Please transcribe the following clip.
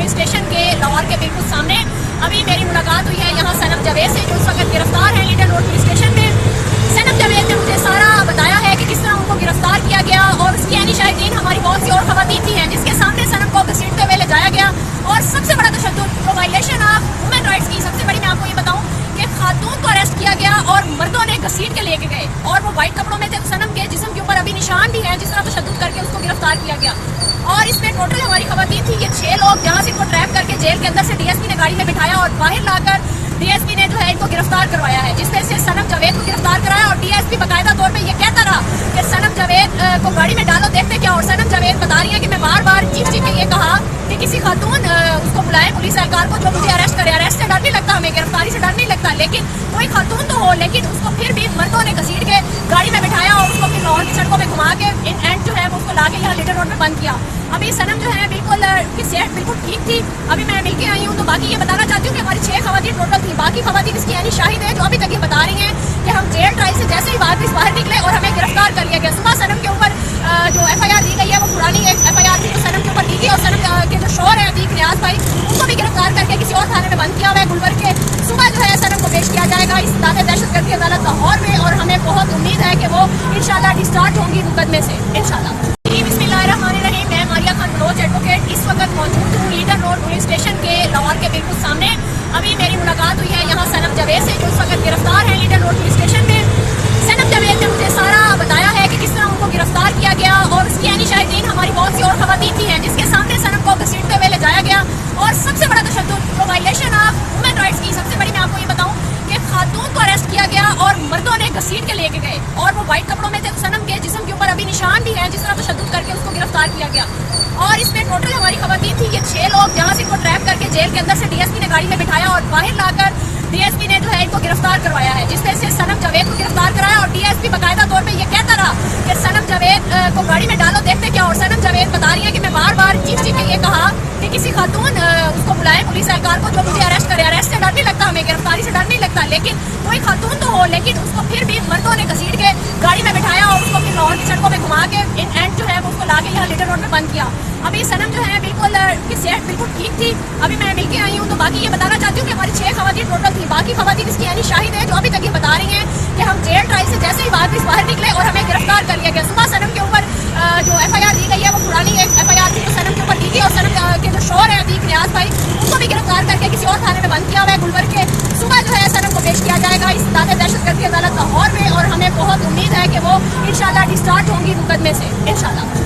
Police station के लाहौर के बिल्कुल सामने अभी मेरी मुलाकात हुई है यहाँ सनम जावेद से, जो उस वक्त गिरफ्तार है लीडर रोड पुलिस स्टेशन में। सनम जावेद ने मुझे सारा बताया है कि किस तरह उनको गिरफ्तार किया गया और उसकी यानी शाहिदीन हमारी बहुत सी और खवातीन भी हैं जिसके सामने सनम को घसीटते हुए ले जाया गया। और सबसे बड़ा तशद्दुद वायलेशन ऑफ वुमेन राइट्स की सबसे बड़ी मैं आपको ये बताऊँ कि खातून को अरेस्ट किया गया और मर्दों ने घसीट के लेके गए और वो वाइट कपड़ों में थे। तो सनम के जिस्म के ऊपर अभी निशान भी है जिस तरह तशद्दुद करके उसको गिरफ्तार किया गया। और इसमें टोटल हमारी खवातीन थी ये 6 लोग, जहाँ से इनको ट्रैप करके जेल के अंदर से डीएसपी ने गाड़ी में बिठाया और बाहर लाकर डीएसपी ने जो है इनको गिरफ्तार करवाया है, जिसमें से सनम जावेद को गिरफ्तार कराया। और डीएसपी बाकायदा तौर पे ये कहता रहा कि सनम जावेद को गाड़ी में डालो, देखते क्या। और सनम जावेद बता रही है कि मैं बार बार चीख चीख के ये कहा कि किसी खातून उसको बुलाए पुलिस एहलकार को जो मुझे अरेस्ट करे। अरेस्ट से डर नहीं लगता, हमें गिरफ्तारी से डर नहीं लगता, लेकिन कोई खातून तो हो। लेकिन उसको फिर भी मर्दों ने घसीट के गाड़ी में बिठाया और उसको फिर लाहौर की सड़कों में घुमा के इन एंड जो है वो उसको ला के यहाँ लीडर रोड में बंद किया। अभी सनम जो है बिल्कुल की सेहत बिल्कुल ठीक थी, अभी मैं मिलके आई हूँ। तो बाकी ये बताना चाहती हूँ कि हमारी 6 खवातीन टोटल थी, बाकी खवातीन इसकी यानी शाहिद है जो अभी तक ये बता रही हैं कि हम जेल ट्रायल से जैसे ही वापस बाहर निकले और हमें गिरफ्तार कर लिया गया। सुबह सनम के ऊपर जो FIR दी गई है वो पुरानी एक FIR थी जो सनम के ऊपर दी गई और सनम के जो शोर है अतीक रियाज भाई उनको भी गिरफ्तार करके किसी और थाने में बंद किया हुआ है गुलबर्ग के। सुबह जो है सनम को पेश किया जाएगा इस दावे दहशतगर्दी अदालत लाहौर में और हमें बहुत उम्मीद है कि वो इंशाल्लाह डिस्चार्ज होंगी मुकदमे से इंशाल्लाह। बिस्मिल्लाहिर्रहमानिर्रहीम। मैं मारिया खान बलोच एडवोकेट इस वक्त मौजूद हूँ लीडर रोड पुलिस स्टेशन के लाहौर के बिल्कुल सामने। अभी मेरी मुलाकात हुई है यहाँ सनम जावेद से, जो उस वक्त गिरफ्तार है लीडर रोड पुलिस स्टेशन में। सनम जावेद ने मुझे सारा बताया है कि किस तरह उनको गिरफ्तार किया गया और उसकी यानी शाहिदीन हमारी बहुत सी और खवातीन भी हैं जिसके सामने सनम को घसीटते हुए ले जाया गया। और सबसे बड़ा तशद्दुद वायलेशन ऑफ वुमेन राइट्स की सबसे बड़ी मैं आपको ये बताऊँ कि खातून को अरेस्ट किया गया और मर्दों ने घसीट के लेके गए और वो वाइट कपड़ों में थे। तो सनम के जिस्म के ऊपर अभी निशान भी है जिस तरह तशद्दुद करके उसको गिरफ्तार किया गया। और इसमें टोटल हमारी खवातीन थी ये 6 लोग, जहाँ से इनको ट्रैप करके जेल के अंदर से डीएसपी ने गाड़ी में बिठाया और बाहर लाकर डीएसपी ने जो है इनको गिरफ्तार करवाया है, जिसमें से सनम जावेद को गिरफ्तार कराया। और डीएसपी बाकायदा तौर पे ये कहता रहा कि सनम जावेद को गाड़ी में डालो, देखते क्या। और सनम जावेद बता रही है कि मैं बार बार चीख चीख के ये कहा कि किसी खातून उसको बुलाए पुलिस एहलकार को जो मुझे अरेस्ट करे। अरेस्ट से डर नहीं लगता, हमें गिरफ्तारी से डर नहीं लगता, लेकिन कोई खातून तो हो। लेकिन उसको फिर भी मर्दों ने घसीट के गाड़ी में बिठाया और उसको फिर लाहौर की सड़कों में घुमा के इन एंड जो है वो उसको ला के यहाँ लीडर रोड में बंद किया। अभी सनम जो है बिल्कुल की सेहत बिल्कुल ठीक थी, अभी मैं मिलके आई हूँ। तो बाकी ये बताना चाहती हूँ कि हमारी 6 खवातीन टोटल थी, बाकी खवातीन इसकी यानी शाहिद है जो अभी तक ये बता रही हैं कि हम जेल ट्रायल से जैसे ही वापस बाहर निकले और हमें गिरफ्तार कर लिया गया। सुबह सनम के ऊपर जो FIR दी गई है वो पुरानी एक FIR थी जो सनम के ऊपर दी गई और सनम के जो शोर है अतीक रियाज भाई उनको भी गिरफ्तार करके किसी और थाने में बंद किया हुआ है गुलबर्ग के। सुबह जो है सनम को पेश किया जाएगा इस दावे दहशतगर्दी अदालत लाहौर में और हमें बहुत उम्मीद है कि वो इंशाल्लाह डिस्चार्ज होंगी मुकदमे से इंशाल्लाह।